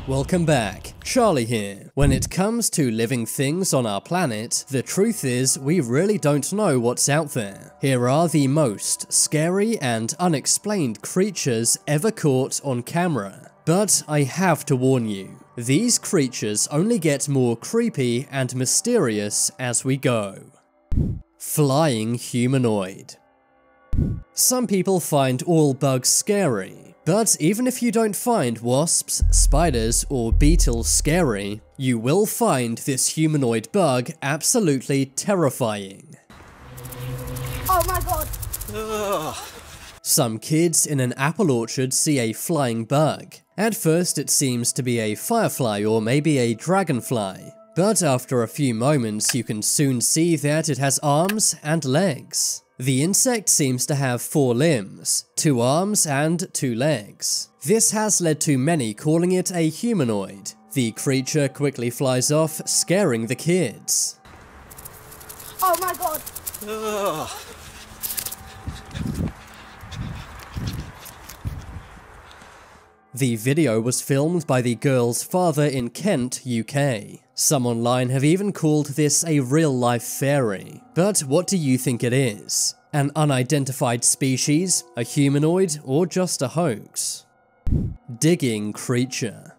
Welcome back, Charlie here. When it comes to living things on our planet, the truth is we really don't know what's out there. Here are the most scary and unexplained creatures ever caught on camera. But I have to warn you, these creatures only get more creepy and mysterious as we go. Flying humanoid. Some people find all bugs scary, but even if you don't find wasps, spiders, or beetles scary, you will find this humanoid bug absolutely terrifying. Oh my god! Ugh. Some kids in an apple orchard see a flying bug. At first it seems to be a firefly or maybe a dragonfly, but after a few moments you can soon see that it has arms and legs. The insect seems to have 4 limbs, 2 arms and 2 legs. This has led to many calling it a humanoid. The creature quickly flies off, scaring the kids. Oh my god! Ugh. The video was filmed by the girl's father in Kent, UK. Some online have even called this a real-life fairy. But what do you think it is? An unidentified species, a humanoid, or just a hoax? Digging creature.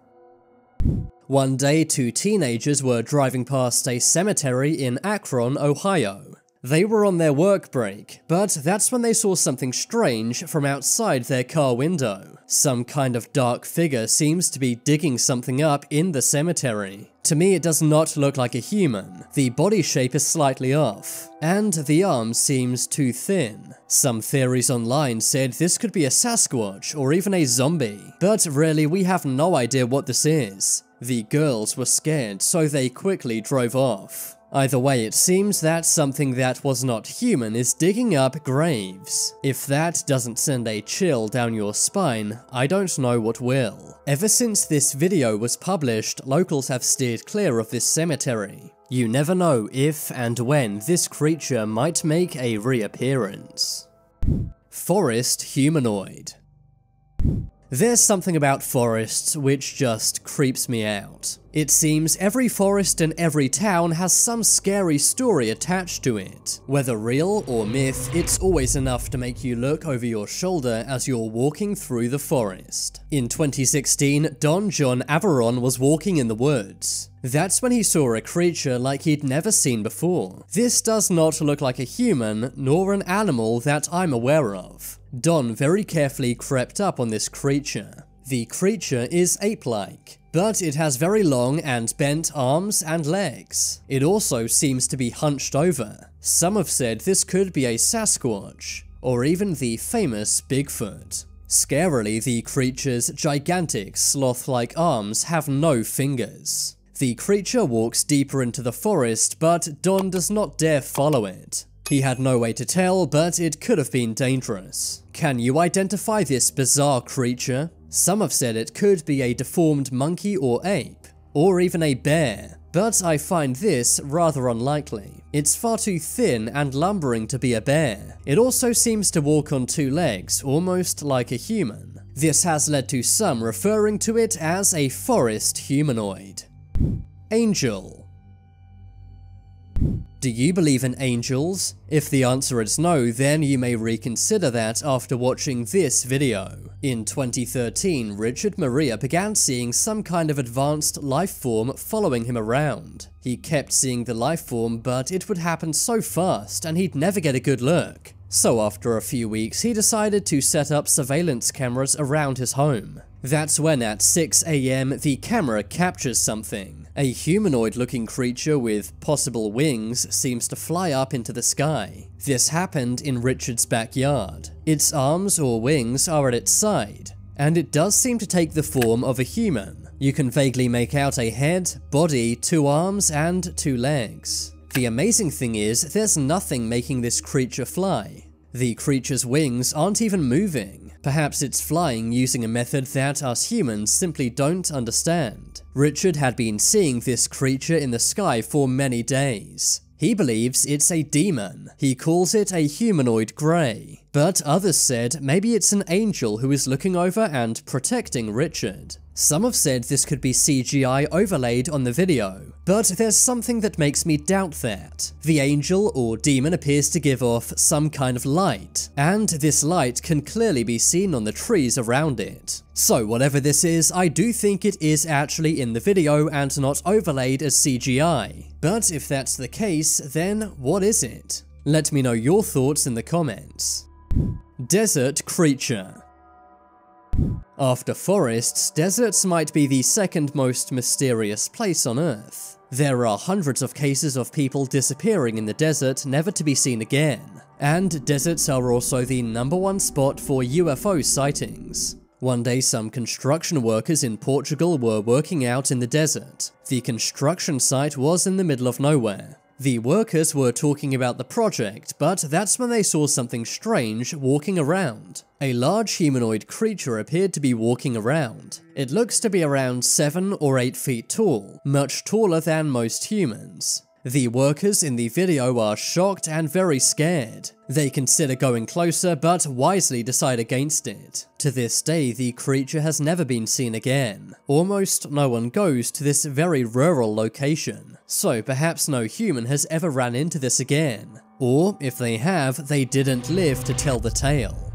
One day, 2 teenagers were driving past a cemetery in Akron, Ohio. They were on their work break, but that's when they saw something strange from outside their car window. Some kind of dark figure seems to be digging something up in the cemetery. To me, it does not look like a human. The body shape is slightly off, and the arm seems too thin. Some theories online said this could be a Sasquatch or even a zombie, but really we have no idea what this is. The girls were scared, so they quickly drove off. Either way, it seems that something that was not human is digging up graves. If that doesn't send a chill down your spine, I don't know what will. Ever since this video was published, locals have steered clear of this cemetery. You never know if and when this creature might make a reappearance. Forest humanoid. There's something about forests which just creeps me out. It seems every forest in every town has some scary story attached to it. Whether real or myth, it's always enough to make you look over your shoulder as you're walking through the forest. In 2016, Don John Averon was walking in the woods. That's when he saw a creature like he'd never seen before. This does not look like a human, nor an animal that I'm aware of. Don very carefully crept up on this creature. The creature is ape-like, but it has very long and bent arms and legs. It also seems to be hunched over. Some have said this could be a Sasquatch, or even the famous Bigfoot. Scarily, the creature's gigantic sloth-like arms have no fingers. The creature walks deeper into the forest, but Don does not dare follow it. He had no way to tell, but it could have been dangerous. Can you identify this bizarre creature? Some have said it could be a deformed monkey or ape, or even a bear, but I find this rather unlikely. It's far too thin and lumbering to be a bear. It also seems to walk on 2 legs, almost like a human. This has led to some referring to it as a forest humanoid. Angel. Do you believe in angels? If the answer is no, then you may reconsider that after watching this video. In 2013, Richard Maria began seeing some kind of advanced life form following him around. He kept seeing the life form, but it would happen so fast and he'd never get a good look. So after a few weeks, he decided to set up surveillance cameras around his home. That's when at 6 AM the camera captures something. A humanoid-looking creature with possible wings seems to fly up into the sky. This happened in Richard's backyard. Its arms or wings are at its side, and it does seem to take the form of a human. You can vaguely make out a head, body, 2 arms, and 2 legs. The amazing thing is, there's nothing making this creature fly. The creature's wings aren't even moving. Perhaps it's flying using a method that us humans simply don't understand. Richard had been seeing this creature in the sky for many days. He believes it's a demon. He calls it a humanoid grey. But others said maybe it's an angel who is looking over and protecting Richard. Some have said this could be CGI overlaid on the video, but there's something that makes me doubt that. The angel or demon appears to give off some kind of light, and this light can clearly be seen on the trees around it. So whatever this is, I do think it is actually in the video and not overlaid as CGI. But if that's the case, then what is it? Let me know your thoughts in the comments. Desert creature. After forests, deserts might be the second most mysterious place on Earth. There are hundreds of cases of people disappearing in the desert never to be seen again, and deserts are also the #1 spot for UFO sightings. One day some construction workers in Portugal were working out in the desert. The construction site was in the middle of nowhere. The workers were talking about the project, but that's when they saw something strange walking around. A large humanoid creature appeared to be walking around. It looks to be around 7 or 8 feet tall, much taller than most humans. The workers in the video are shocked and very scared. They consider going closer, but wisely decide against it. To this day, the creature has never been seen again. Almost no one goes to this very rural location, so perhaps no human has ever ran into this again. Or, if they have, they didn't live to tell the tale.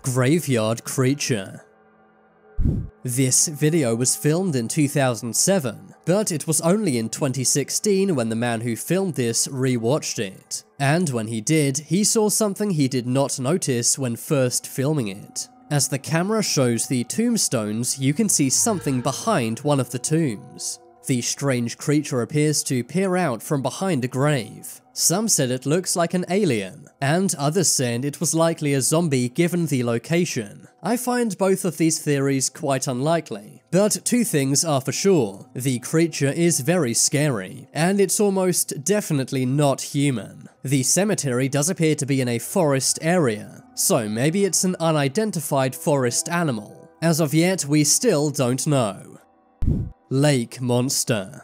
Graveyard creature. This video was filmed in 2007, but it was only in 2016 when the man who filmed this rewatched it. And when he did, he saw something he did not notice when first filming it. As the camera shows the tombstones, you can see something behind one of the tombs. The strange creature appears to peer out from behind a grave. Some said it looks like an alien, and others said it was likely a zombie given the location. I find both of these theories quite unlikely, but two things are for sure. The creature is very scary, and it's almost definitely not human. The cemetery does appear to be in a forest area, so maybe it's an unidentified forest animal. As of yet, we still don't know. Lake monster.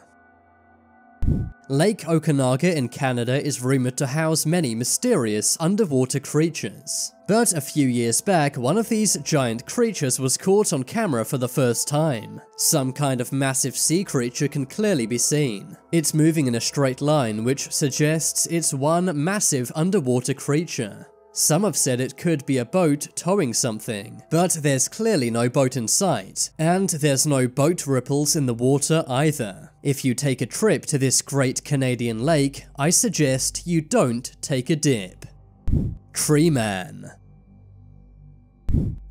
Lake Okanagan in Canada is rumored to house many mysterious underwater creatures. But a few years back, one of these giant creatures was caught on camera for the first time. Some kind of massive sea creature can clearly be seen. It's moving in a straight line, which suggests it's one massive underwater creature. Some have said it could be a boat towing something, but there's clearly no boat in sight, and there's no boat ripples in the water either. If you take a trip to this great Canadian lake, I suggest you don't take a dip. Tree Man.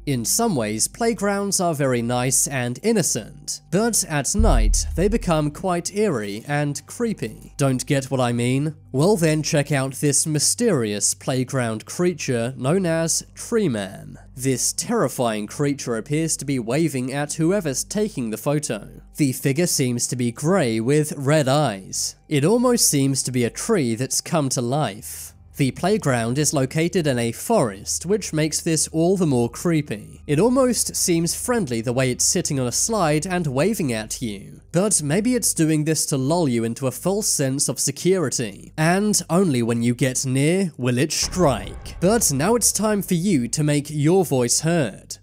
In some ways, playgrounds are very nice and innocent, but at night, they become quite eerie and creepy. Don't get what I mean? Well then check out this mysterious playground creature known as Tree Man. This terrifying creature appears to be waving at whoever's taking the photo. The figure seems to be grey with red eyes. It almost seems to be a tree that's come to life. The playground is located in a forest, which makes this all the more creepy. It almost seems friendly the way it's sitting on a slide and waving at you, but maybe it's doing this to lull you into a false sense of security, and only when you get near will it strike. But now it's time for you to make your voice heard.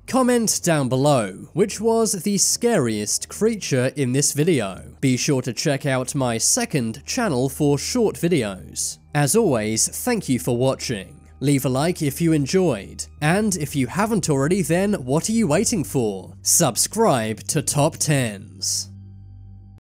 Comment down below which was the scariest creature in this video. Be sure to check out my second channel for short videos. As always, thank you for watching. Leave a like if you enjoyed, and if you haven't already, then what are you waiting for? Subscribe to Top 10s.